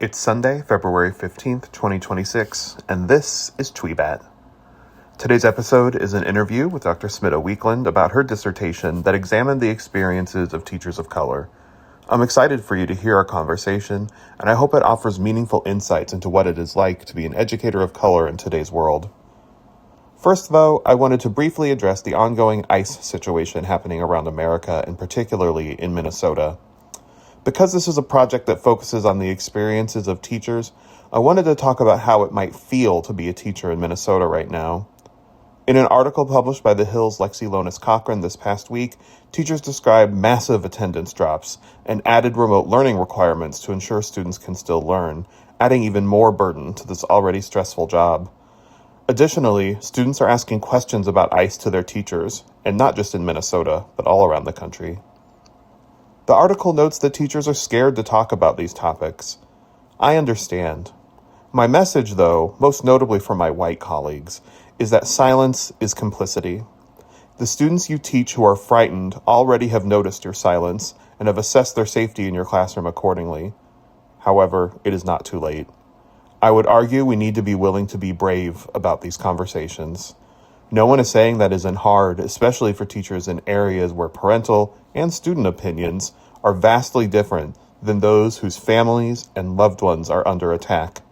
It's Sunday, February 15th, 2026, and this is Twee Bat. Today's episode is an interview with Dr. Smita Weakland about her dissertation that examined the experiences of teachers of color. I'm excited for you to hear our conversation, and I hope it offers meaningful insights into what it is like to be an educator of color in today's world. First, though, I wanted to briefly address the ongoing ICE situation happening around America, and particularly in Minnesota. Because this is a project that focuses on the experiences of teachers, I wanted to talk about how it might feel to be a teacher in Minnesota right now. In an article published by The Hill's Lexi Lonis Cochran this past week, teachers described massive attendance drops and added remote learning requirements to ensure students can still learn, adding even more burden to this already stressful job. Additionally, students are asking questions about ICE to their teachers, and not just in Minnesota, but all around the country. The article notes that teachers are scared to talk about these topics. I understand. My message, though, most notably for my white colleagues, is that silence is complicity. The students you teach who are frightened already have noticed your silence and have assessed their safety in your classroom accordingly. However, it is not too late. I would argue we need to be willing to be brave about these conversations. No one is saying that isn't hard, especially for teachers in areas where parental and student opinions are vastly different than those whose families and loved ones are under attack.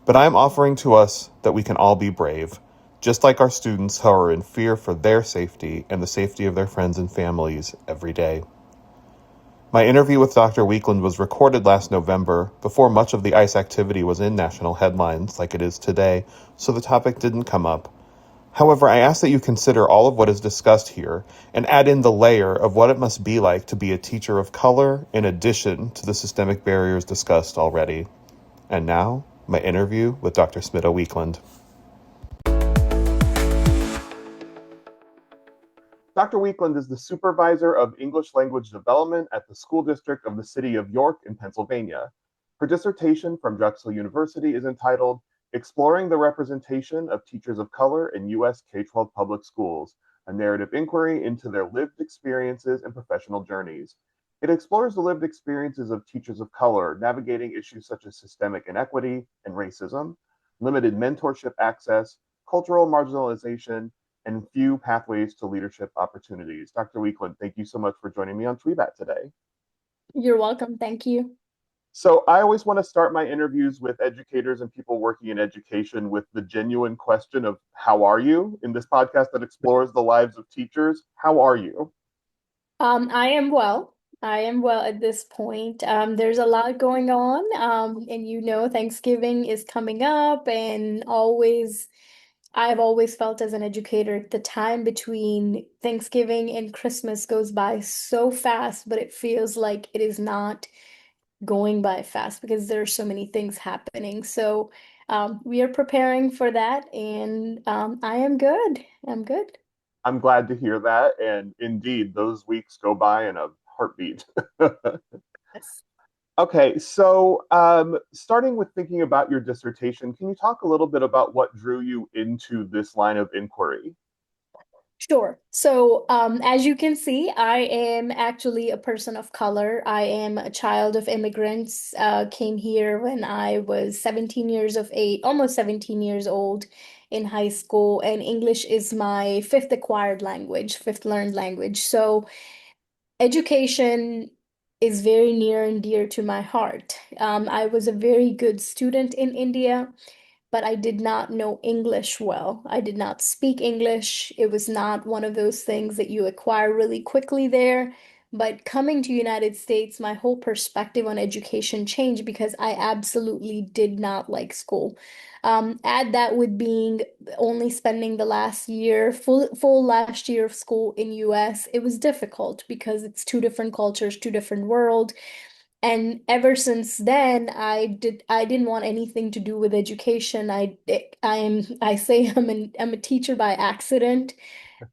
But I am offering to us that we can all be brave, just like our students who are in fear for their safety and the safety of their friends and families every day. My interview with Dr. Weakland was recorded last November, before much of the ICE activity was in national headlines like it is today, so the topic didn't come up. However, I ask that you consider all of what is discussed here and add in the layer of what it must be like to be a teacher of color in addition to the systemic barriers discussed already. And now, my interview with Dr. Smita Weakland. Dr. Weakland is the supervisor of English language development at the School District of the City of York in Pennsylvania. Her dissertation from Drexel University is entitled Exploring the Representation of Teachers of Color in U.S. K-12 Public Schools, a narrative inquiry into their lived experiences and professional journeys. It explores the lived experiences of teachers of color, navigating issues such as systemic inequity and racism, limited mentorship access, cultural marginalization, and few pathways to leadership opportunities. Dr. Weakland, thank you so much for joining me on TWBAT today. You're welcome. Thank you. So I always want to start my interviews with educators and people working in education with the genuine question of how are you? In this podcast that explores the lives of teachers, how are you? I am well. I am well at this point. There's a lot going on. And Thanksgiving is coming up, and I've always felt as an educator, the time between Thanksgiving and Christmas goes by so fast, but it feels like it is not going by fast because there are so many things happening. So we are preparing for that, and I am good. I'm good. I'm glad to hear that. And indeed, those weeks go by in a heartbeat. Yes. Okay, so starting with thinking about your dissertation, can you talk a little bit about what drew you into this line of inquiry? Sure. So, as you can see, I am actually a person of color. I am a child of immigrants, came here when I was 17 years of age, almost 17 years old in high school, and English is my fifth acquired language, fifth learned language. So, education is very near and dear to my heart. I was a very good student in India, but I did not know English well. I did not speak English. It was not one of those things that you acquire really quickly there. But coming to United States, my whole perspective on education changed because I absolutely did not like school. Add that with being only spending the last year, full last year of school in US, it was difficult because it's two different cultures, two different world. And ever since then, I didn't want anything to do with education. I say I'm a teacher by accident.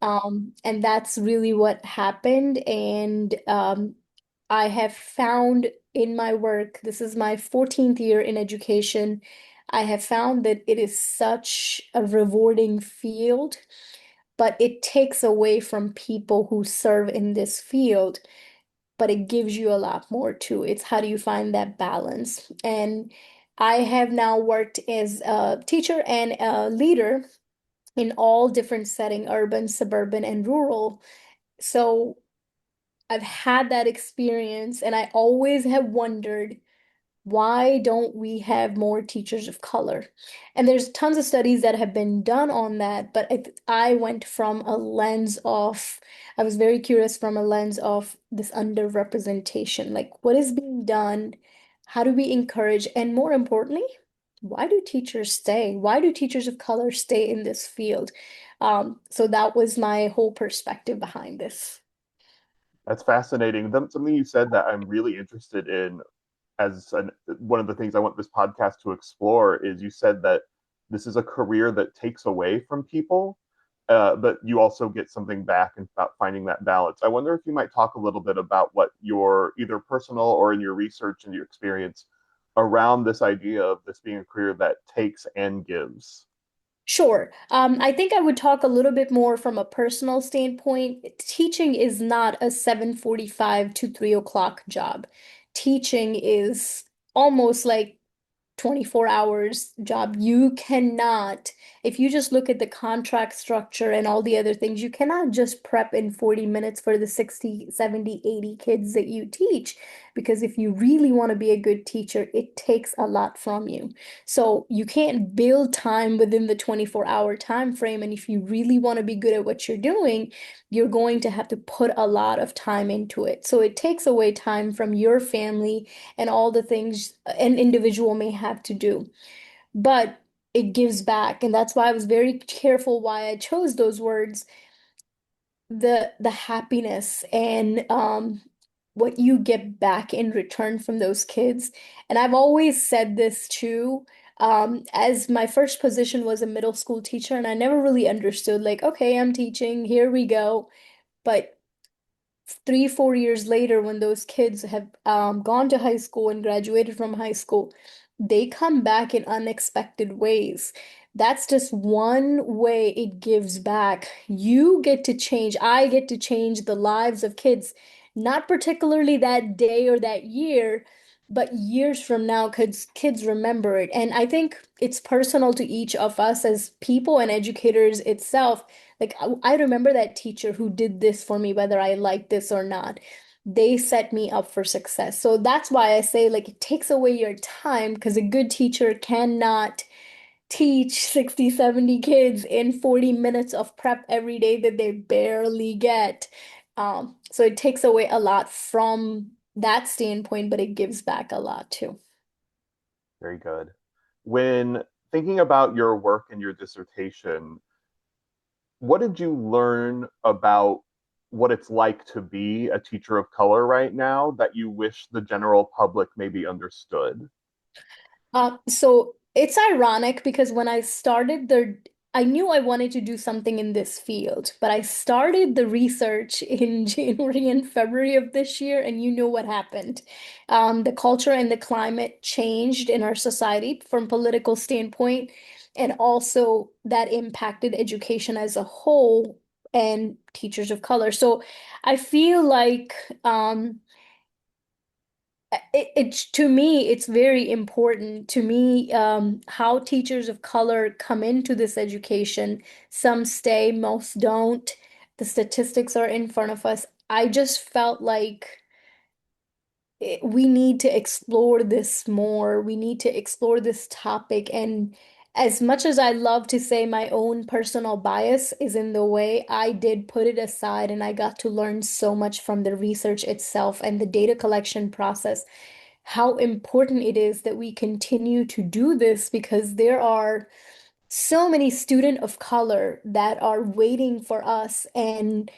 And that's really what happened. And I have found in my work, this is my 14th year in education, I have found that it is such a rewarding field, but it takes away from people who serve in this field. but it gives you a lot more too. It's how do you find that balance? And I have now worked as a teacher and a leader in all different setting, urban, suburban, and rural. So I've had that experience, and I always have wondered, why don't we have more teachers of color? And there's tons of studies that have been done on that, but I went from a lens of, I was very curious from a lens of this underrepresentation. Like, what is being done? How do we encourage? And more importantly, why do teachers stay? Why do teachers of color stay in this field? So that was my whole perspective behind this. That's fascinating. Something you said that I'm really interested in one of the things I want this podcast to explore is you said that this is a career that takes away from people, but you also get something back and about finding that balance. I wonder if you might talk a little bit about what your either personal or in your research and your experience around this idea of this being a career that takes and gives. Sure. I think I would talk a little bit more from a personal standpoint. Teaching is not a 7:45 to 3 o'clock job. Teaching is almost like 24 hours job. You cannot, if you just look at the contract structure and all the other things, you cannot just prep in 40 minutes for the 60, 70, 80 kids that you teach. Because if you really want to be a good teacher, it takes a lot from you. So you can't build time within the 24-hour time frame. And if you really want to be good at what you're doing, you're going to have to put a lot of time into it. So it takes away time from your family and all the things an individual may have to do. But it gives back. And that's why I was very careful why I chose those words, the happiness and what you get back in return from those kids. And I've always said this too. As my first position was a middle school teacher, and I never really understood, like, okay, I'm teaching, here we go. But 3, 4 years later, when those kids have gone to high school and graduated from high school, they come back in unexpected ways. That's just one way it gives back. You get to change, I get to change the lives of kids, not particularly that day or that year, but years from now, kids remember it. And I think it's personal to each of us as people and educators itself. Like, I remember that teacher who did this for me, whether I like this or not. They set me up for success. So that's why I say, like, it takes away your time because a good teacher cannot teach 60, 70 kids in 40 minutes of prep every day that they barely get. So it takes away a lot from that standpoint, but it gives back a lot too. Very good. When thinking about your work and your dissertation, what did you learn about what it's like to be a teacher of color right now that you wish the general public maybe understood? So it's ironic because when I started I knew I wanted to do something in this field, but I started the research in January and February of this year, and you know what happened. The culture and the climate changed in our society from political standpoint, and also that impacted education as a whole and teachers of color. So I feel like it's to me, it's very important to me how teachers of color come into this education. Some stay, most don't. The statistics are in front of us. I just felt like we need to explore this more. We need to explore this topic. And as much as I love to say my own personal bias is in the way, I did put it aside and I got to learn so much from the research itself and the data collection process, how important it is that we continue to do this because there are so many students of color that are waiting for us. And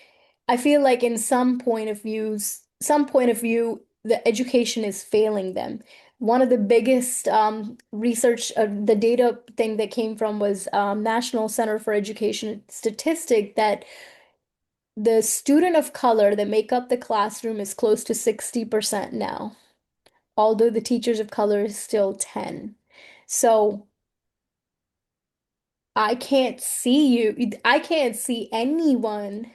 I feel like in some point of view, the education is failing them. One of the biggest research, the data thing that came from was National Center for Education statistic that the student of color that make up the classroom is close to 60% now, although the teachers of color is still 10. So I can't see anyone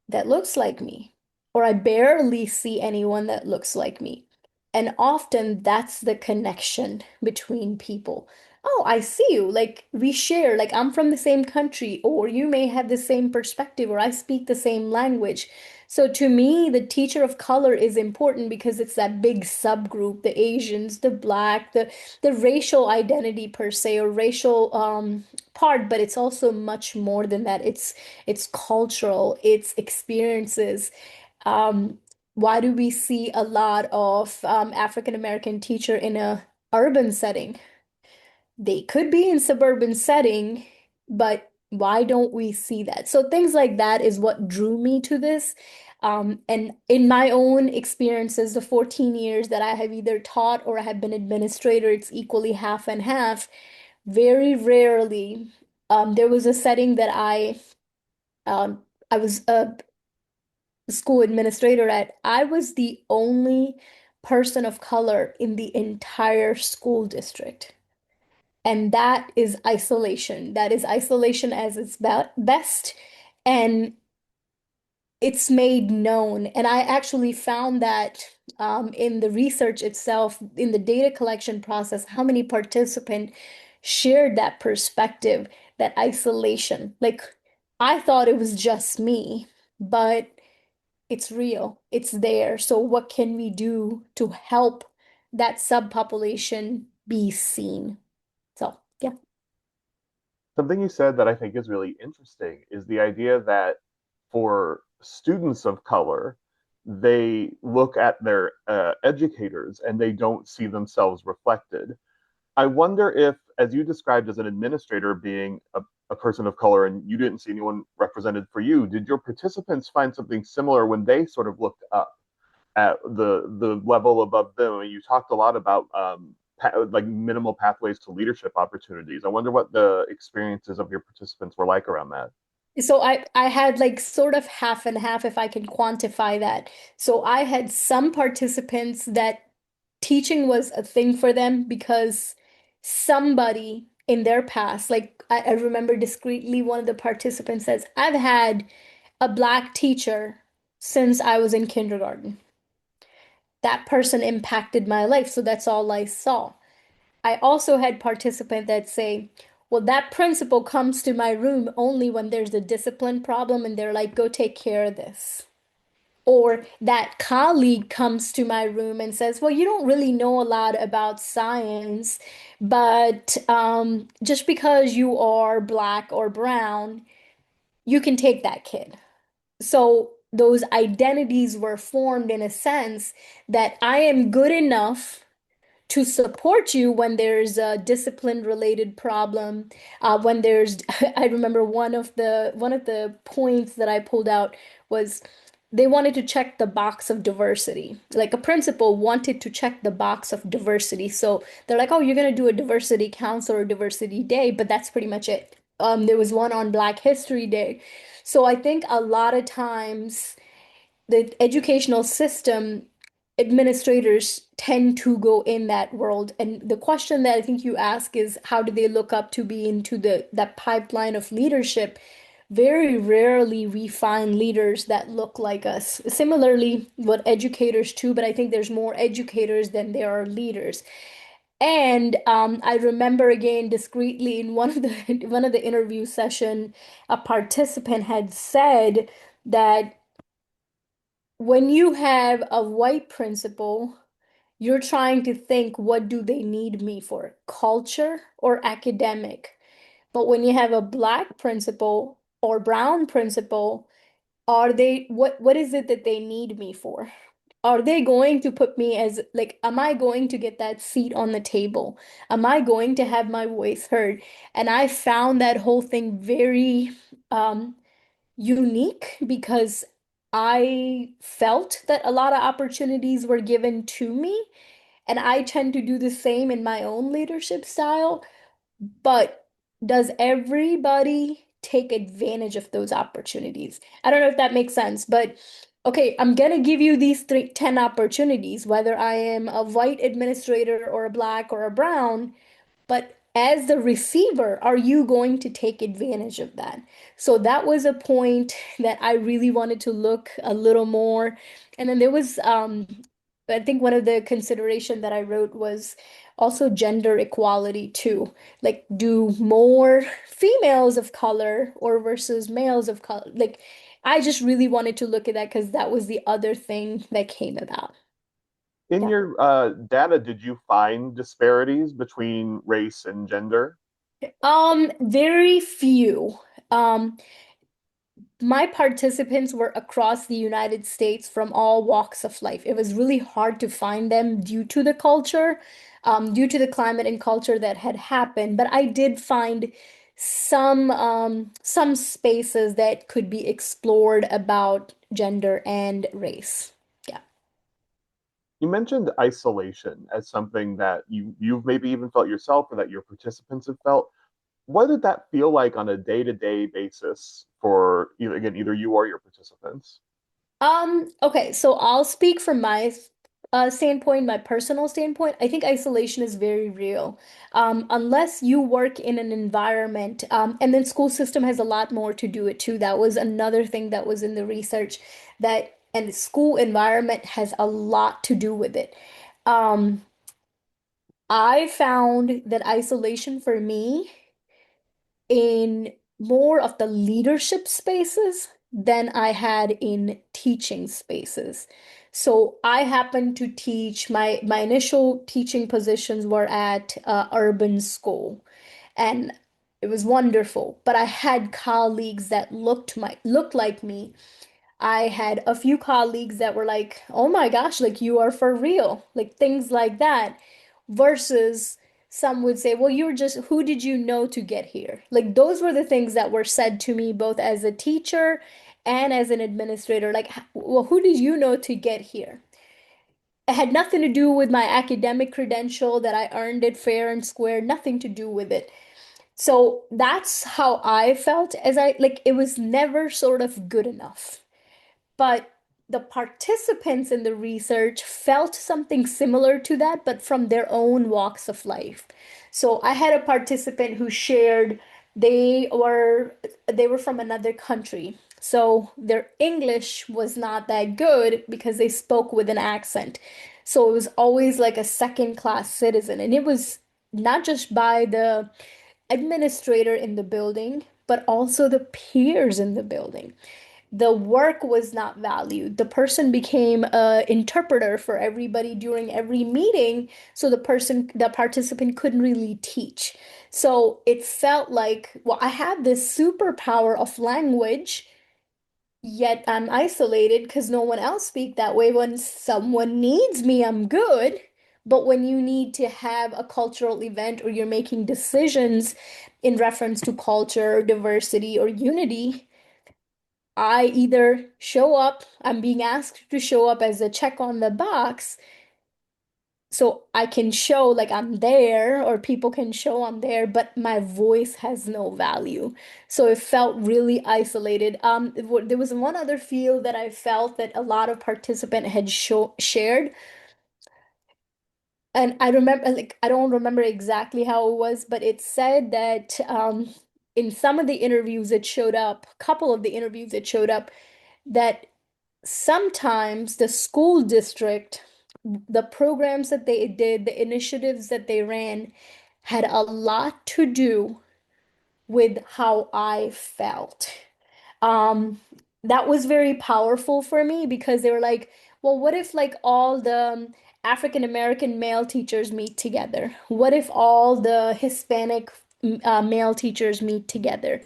that looks like me or I barely see anyone that looks like me. And often that's the connection between people. Oh, I see you. Like we share, like I'm from the same country, or you may have the same perspective, or I speak the same language. So to me, the teacher of color is important because it's that big subgroup, the Asians, the Black, the racial identity per se, or racial part, but it's also much more than that. It's cultural, it's experiences. Um, why do we see a lot of African American teacher in a urban setting? They could be in suburban setting, but why don't we see that? So things like that is what drew me to this. And in my own experiences, the 14 years that I have either taught or I have been administrator, it's equally half and half. Very rarely, there was a setting that um, I was a school administrator at. I was the only person of color in the entire school district. And that is isolation. That is isolation as its best. And it's made known. And I actually found that in the research itself, in the data collection process, how many participants shared that perspective, that isolation. Like, I thought it was just me, but it's real, it's there. So, what can we do to help that subpopulation be seen? So, yeah. Something you said that I think is really interesting is the idea that for students of color, they look at their educators and they don't see themselves reflected. I wonder if, as you described as an administrator being a person of color and you didn't see anyone represented for you, did your participants find something similar when they sort of looked up at the level above them? I mean, you talked a lot about like minimal pathways to leadership opportunities. I wonder what the experiences of your participants were like around that. So I had like sort of half and half if I can quantify that. So I had some participants that teaching was a thing for them because somebody in their past, like I remember discreetly one of the participants says, I've had a black teacher since I was in kindergarten. That person impacted my life, so that's all I saw. I also had participants that say, well, that principal comes to my room only when there's a discipline problem and they're like, go take care of this. Or that colleague comes to my room and says, well, you don't really know a lot about science, but just because you are black or brown, you can take that kid. So those identities were formed in a sense that I am good enough to support you when there's a discipline related problem. When there's, I remember one of the points that I pulled out was they wanted to check the box of diversity. Like a principal wanted to check the box of diversity. So they're like, oh, you're gonna do a diversity council or diversity day, but that's pretty much it. There was one on Black History Day. So I think a lot of times the educational system administrators tend to go in that world. And the question that I think you ask is how do they look up to be into the that pipeline of leadership? Very rarely we find leaders that look like us. Similarly, what educators too, but I think there's more educators than there are leaders. And I remember again discreetly in one of the one of the interview session, a participant had said that when you have a white principal, you're trying to think, what do they need me for? Culture or academic? But when you have a black principal or brown principal, are they what is it that they need me for? Are they going to put me as like, am I going to get that seat on the table? Am I going to have my voice heard? And I found that whole thing very um unique because I felt that a lot of opportunities were given to me, and I tend to do the same in my own leadership style. But does everybody take advantage of those opportunities? I don't know if that makes sense, but okay, I'm gonna give you these 10 opportunities, whether I am a white administrator or a black or a brown, but as the receiver, are you going to take advantage of that? So that was a point that I really wanted to look a little more. And then there was, I think one of the consideration that I wrote was also gender equality too. Like, do more females of color or versus males of color? Like, I just really wanted to look at that because that was the other thing that came about. In Yeah. your data, did you find disparities between race and gender? Very few. Um, my participants were across the United States from all walks of life. It was really hard to find them due to the culture, due to the climate and culture that had happened. But I did find some spaces that could be explored about gender and race. Yeah. You mentioned isolation as something that you've maybe even felt yourself or that your participants have felt. What did that feel like on a day-to-day basis for again either you or your participants? Okay, so I'll speak from my standpoint, my personal standpoint. I think isolation is very real. Unless you work in an environment, and then school system has a lot more to do it too. That was another thing that was in the research that, and the school environment has a lot to do with it. Um, I found that isolation for me in more of the leadership spaces than I had in teaching spaces. So I happened to teach my initial teaching positions were at urban school, and it was wonderful. But I had colleagues that looked like me. I had a few colleagues that were like, "Oh my gosh, like you are for real," like things like that. Versus some would say, "Well, you're just, who did you know to get here?" Like those were the things that were said to me both as a teacher and as an administrator. Like, "Well, who did you know to get here?" It had nothing to do with my academic credential that I earned it fair and square, nothing to do with it. So that's how I felt as I like it was never sort of good enough. But the participants in the research felt something similar to that, but from their own walks of life. So I had a participant who shared they were they were from another country. So their English was not that good because they spoke with an accent. So it was always like a second class citizen. And it was not just by the administrator in the building, but also the peers in the building. The work was not valued. The person became an interpreter for everybody during every meeting, so the participant couldn't really teach. So it felt like, well, I have this superpower of language, yet I'm isolated because no one else speak that way. When someone needs me, I'm good. But when you need to have a cultural event or you're making decisions in reference to culture, diversity, or unity, I either show up, I'm being asked to show up as a check on the box so I can show like I'm there or people can show I'm there, but my voice has no value. So it felt really isolated. There was one other field that I felt that a lot of participant had shared, and I remember like I don't remember exactly how it was, but it said that in some of the interviews it showed up, a couple of the interviews it showed up that sometimes the school district, the programs that they did, the initiatives that they ran, had a lot to do with how I felt. Um, that was very powerful for me because they were like, well, what if like all the African American male teachers meet together? What if all the Hispanic male teachers meet together?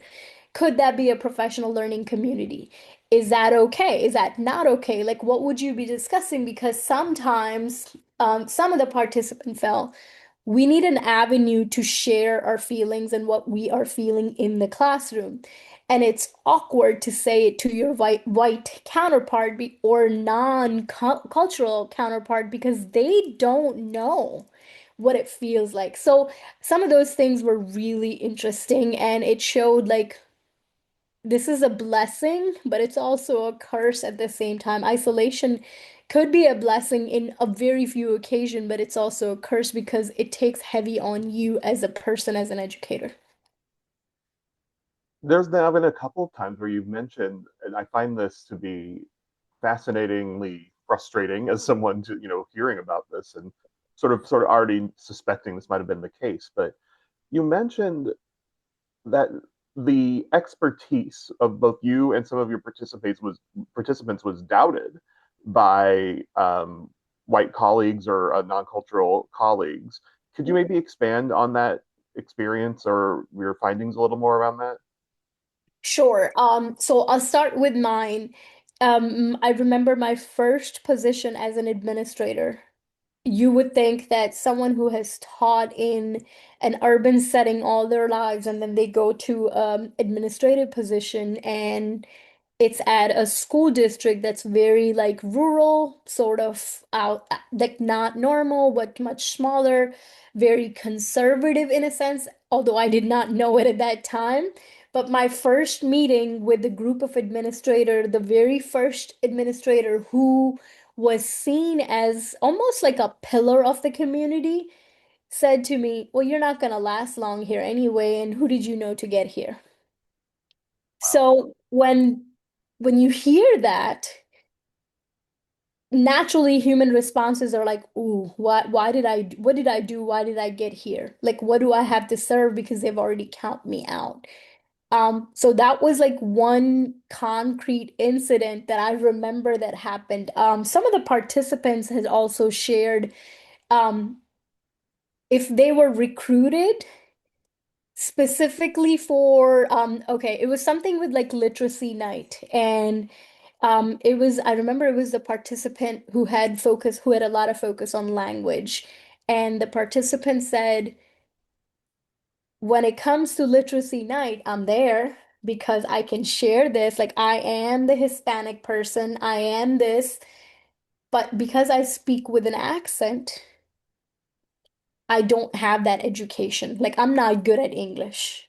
Could that be a professional learning community? Is that okay? Is that not okay? Like, what would you be discussing? Because sometimes some of the participants felt we need an avenue to share our feelings and what we are feeling in the classroom. And it's awkward to say it to your white counterpart or non-cultural counterpart because they don't know what it feels like. So some of those things were really interesting and it showed like this is a blessing, but it's also a curse at the same time. Isolation could be a blessing in a very few occasions, but it's also a curse because it takes heavy on you as a person, as an educator. There's now been a couple of times where you've mentioned, and I find this to be fascinatingly frustrating as someone to, hearing about this and sort of already suspecting this might have been the case. But you mentioned that the expertise of both you and some of your participants was doubted by white colleagues or non-cultural colleagues. Could you maybe expand on that experience or your findings a little more around that? Sure. So I'll start with mine. I remember my first position as an administrator. You would think that someone who has taught in an urban setting all their lives and then they go to administrative position and it's at a school district that's very like rural, sort of out, like not normal, but much smaller, very conservative in a sense, although I did not know it at that time. But my first meeting with the group of administrator, the very first administrator who was seen as almost like a pillar of the community, said to me, "Well, you're not going to last long here anyway, and who did you know to get here?" So when you hear that, naturally human responses are like, "Ooh, what did I do? Why did I get here? Like, what do I have to serve because they've already count me out?" So that was like one concrete incident that I remember that happened. Some of the participants had also shared um, if they were recruited specifically for okay, it was something with like literacy night and it was I remember it was the participant who had a lot of focus on language and the participant said when it comes to literacy night I'm there because I can share this, like I am the Hispanic person, I am this, but because I speak with an accent I don't have that education. Like, I'm not good at English.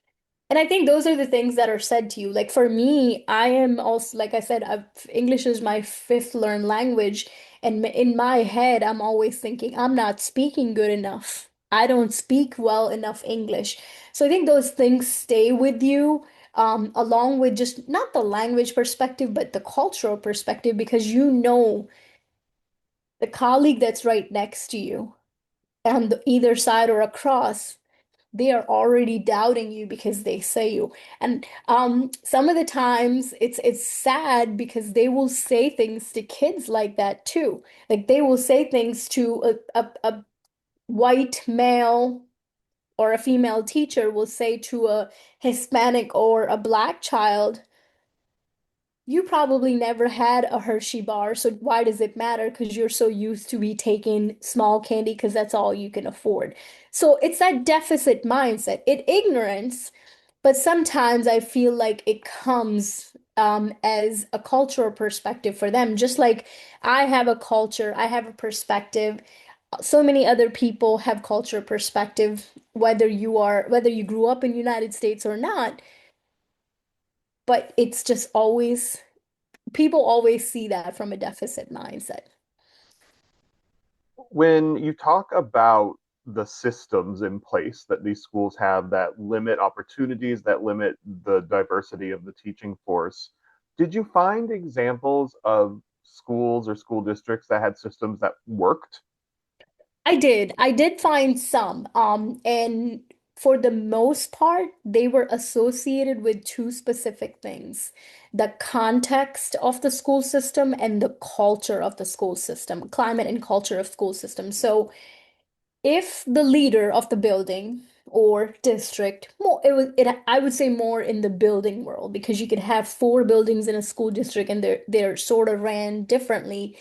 And I think those are the things that are said to you. Like, for me, I am also, like I said, English is my fifth learned language. And in my head, I'm always thinking, I'm not speaking good enough. I don't speak well enough English. So I think those things stay with you, along with just not the language perspective, but the cultural perspective, because you know the colleague that's right next to you on either side or across, they are already doubting you because they say you. And some of the times it's sad because they will say things to kids like that too. Like they will say things to a white male or a female teacher will say to a Hispanic or a black child, you probably never had a Hershey bar, so why does it matter? Because you're so used to be taking small candy because that's all you can afford. So it's that deficit mindset. It ignorance, but sometimes I feel like it comes as a cultural perspective for them. Just like I have a culture, I have a perspective. So many other people have culture perspective, whether you grew up in the United States or not, but it's just always people always see that from a deficit mindset. When you talk about the systems in place that these schools have that limit opportunities, that limit the diversity of the teaching force, did you find examples of schools or school districts that had systems that worked? I did. I did find some. And for the most part, they were associated with two specific things: the context of the school system and the culture of the school system, climate and culture of school system. So if the leader of the building or district, more I would say more in the building world, because you could have four buildings in a school district and they're sort of ran differently.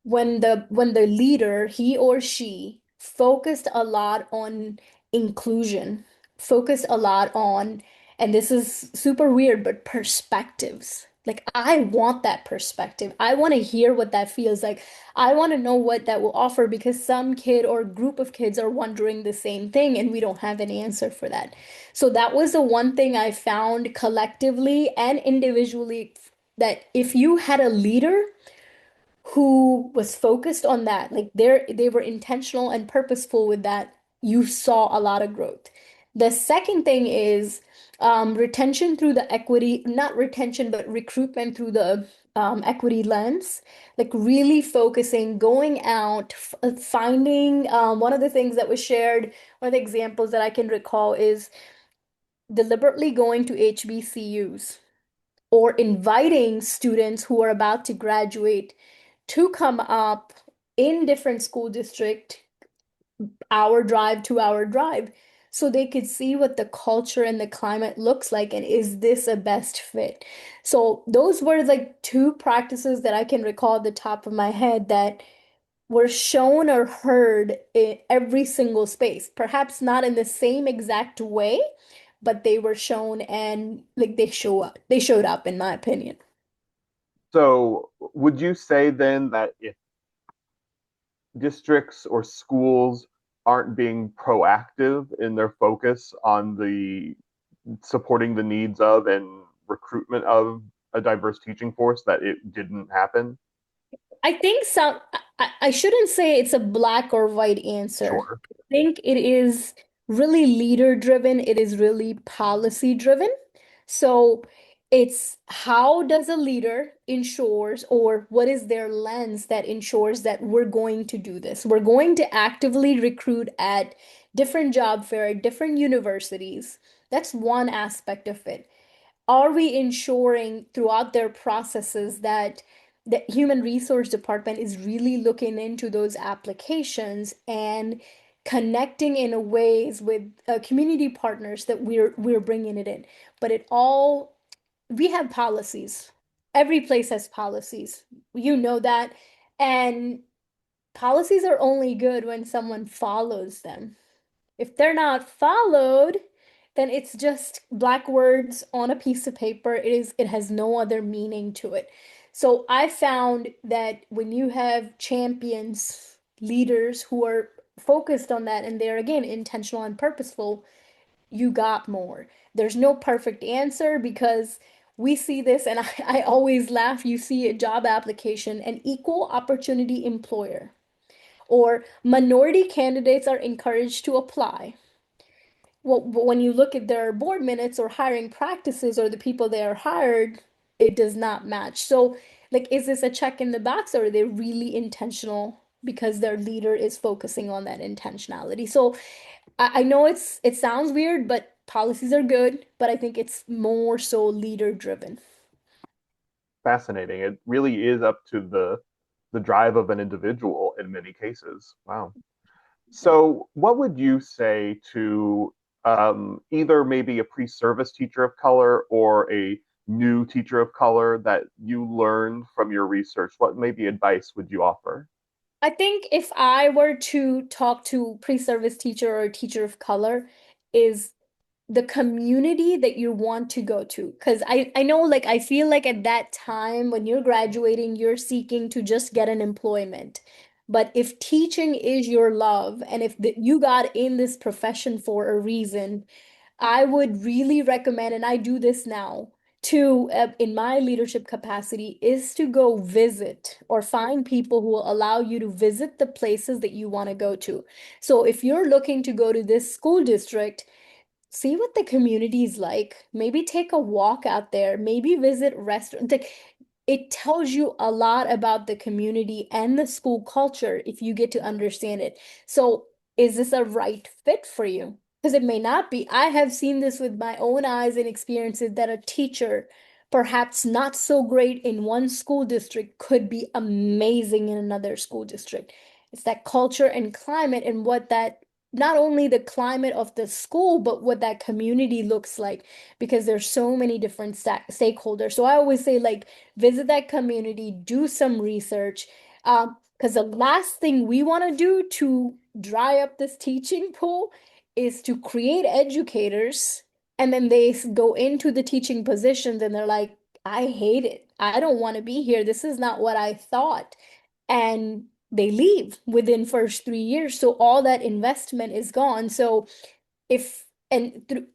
When the leader, he or she, focused a lot on inclusion, focused a lot on, and this is super weird, but perspectives. Like, I want that perspective. I want to hear what that feels like. I want to know what that will offer because some kid or group of kids are wondering the same thing and we don't have an answer for that. So that was the one thing I found collectively and individually, that if you had a leader who was focused on that, like they were intentional and purposeful with that, you saw a lot of growth. The second thing is retention through the equity, not retention, but recruitment through the equity lens, like really focusing, going out, finding one of the things that was shared, one of the examples that I can recall is deliberately going to HBCUs or inviting students who are about to graduate to come up in different school district, hour drive, 2 hour drive, so they could see what the culture and the climate looks like and is this a best fit. So those were like two practices that I can recall at the top of my head that were shown or heard in every single space. Perhaps not in the same exact way, but they were shown and like they showed up in my opinion. So, would you say then that if districts or schools aren't being proactive in their focus on the supporting the needs of and recruitment of a diverse teaching force, that it didn't happen? I think some, I shouldn't say it's a black or white answer. Sure. I think it is really leader driven, it is really policy driven. So it's how does a leader ensures, or what is their lens that ensures that we're going to do this? We're going to actively recruit at different job fair, different universities. That's one aspect of it. Are we ensuring throughout their processes that the human resource department is really looking into those applications and connecting in ways with community partners that we're bringing it in? But it all, we have policies. Every place has policies. You know that. And policies are only good when someone follows them. If they're not followed, then it's just black words on a piece of paper. It has no other meaning to it. So I found that when you have champions, leaders who are focused on that and they're again intentional and purposeful, you got more. There's no perfect answer because we see this, and I always laugh. You see a job application, an equal opportunity employer, or minority candidates are encouraged to apply. Well, but when you look at their board minutes or hiring practices or the people they are hired, it does not match. So, like, is this a check in the box or are they really intentional because their leader is focusing on that intentionality? So, I know it sounds weird, but policies are good, but I think it's more so leader driven. Fascinating. It really is up to the drive of an individual in many cases. Wow. So, what would you say to either maybe a pre-service teacher of color or a new teacher of color that you learned from your research? What maybe advice would you offer? I think if I were to talk to pre-service teacher or a teacher of color, is the community that you want to go to. Because I know, like, I feel like at that time when you're graduating, you're seeking to just get an employment. But if teaching is your love, and if you got in this profession for a reason, I would really recommend, and I do this now to, in my leadership capacity, is to go visit or find people who will allow you to visit the places that you want to go to. So if you're looking to go to this school district, see what the community is like. Maybe take a walk out there, maybe visit restaurants. Like, it tells you a lot about the community and the school culture if you get to understand it. So, is this a right fit for you? Because it may not be. I have seen this with my own eyes and experiences that a teacher, perhaps not so great in one school district, could be amazing in another school district. It's that culture and climate and what that, not only the climate of the school, but what that community looks like, because there's so many different stakeholders. So I always say, like, visit that community, do some research, because the last thing we want to do to dry up this teaching pool is to create educators, and then they go into the teaching positions and they're like, I hate it. I don't want to be here. This is not what I thought. And they leave within first 3 years. So all that investment is gone. So if and through,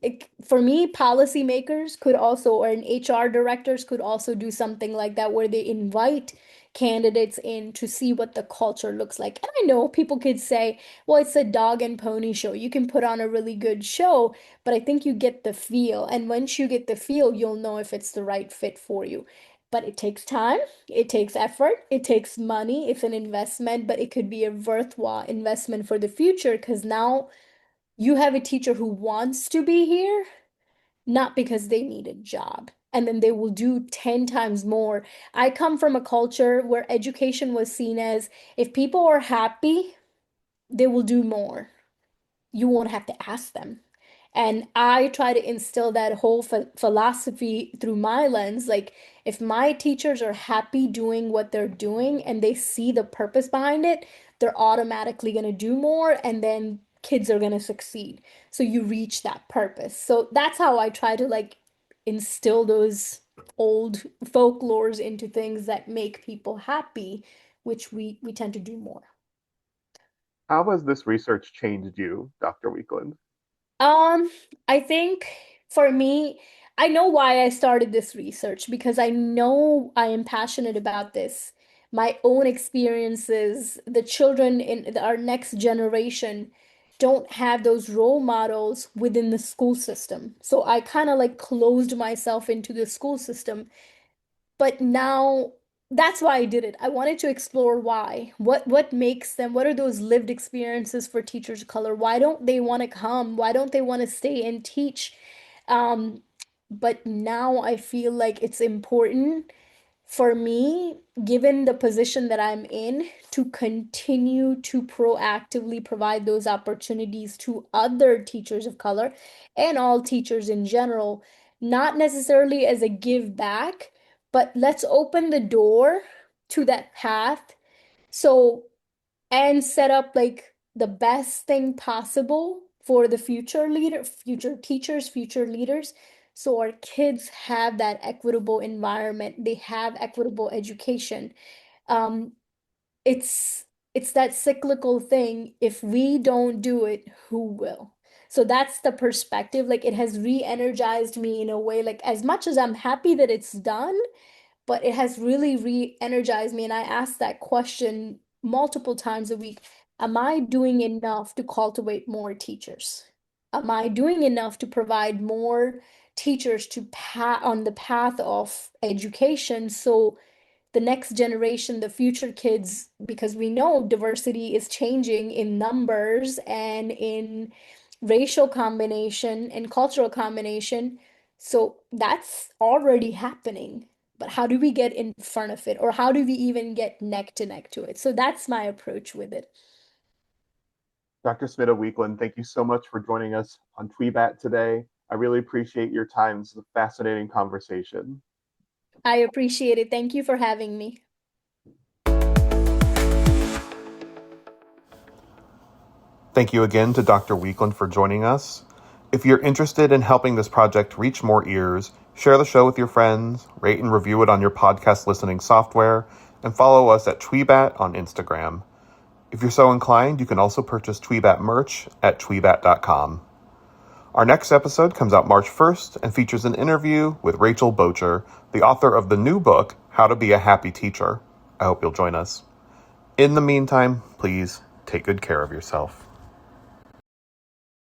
for me, policymakers could also, or an HR directors could also do something like that where they invite candidates in to see what the culture looks like. And I know people could say, well, it's a dog and pony show. You can put on a really good show, but I think you get the feel. And once you get the feel, you'll know if it's the right fit for you. But it takes time, it takes effort, it takes money, it's an investment, but it could be a worthwhile investment for the future because now you have a teacher who wants to be here, not because they need a job. And then they will do 10 times more. I come from a culture where education was seen as if people are happy, they will do more. You won't have to ask them. And I try to instill that whole philosophy through my lens. Like, if my teachers are happy doing what they're doing and they see the purpose behind it, they're automatically going to do more, and then kids are going to succeed. So you reach that purpose. So that's how I try to like instill those old folklores into things that make people happy, which we tend to do more. How has this research changed you, Dr. Weakland? Um, I think for me, I know why I started this research because I know I am passionate about this. My own experiences, the children in our next generation don't have those role models within the school system. So I kind of like closed myself into the school system, but now that's why I did it. I wanted to explore why. What makes them, what are those lived experiences for teachers of color? Why don't they want to come? Why don't they want to stay and teach? Um, but now I feel like it's important for me, given the position that I'm in, to continue to proactively provide those opportunities to other teachers of color and all teachers in general, not necessarily as a give back, but let's open the door to that path. So, and set up like the best thing possible for the future teachers, future leaders. So our kids have that equitable environment, they have equitable education. Um, it's it's that cyclical thing. If we don't do it, who will? So that's the perspective. Like it has re-energized me in a way, like as much as I'm happy that it's done, but it has really re-energized me. And I ask that question multiple times a week. Am I doing enough to cultivate more teachers? Am I doing enough to provide more teachers to on the path of education so the next generation, the future kids, because we know diversity is changing in numbers and in racial combination and cultural combination. So that's already happening. But how do we get in front of it? Or how do we even get neck to neck to it? So that's my approach with it. Dr. Smita Weakland, thank you so much for joining us on TWBAT today. I really appreciate your time. This is a fascinating conversation. I appreciate it. Thank you for having me. Thank you again to Dr. Weakland for joining us. If you're interested in helping this project reach more ears, share the show with your friends, rate and review it on your podcast listening software, and follow us at TWBAT on Instagram. If you're so inclined, you can also purchase TWBAT merch at TWBAT.com. Our next episode comes out March 1st and features an interview with Rachel Bocher, the author of the new book, How to Be a Happy Teacher. I hope you'll join us. In the meantime, please take good care of yourself.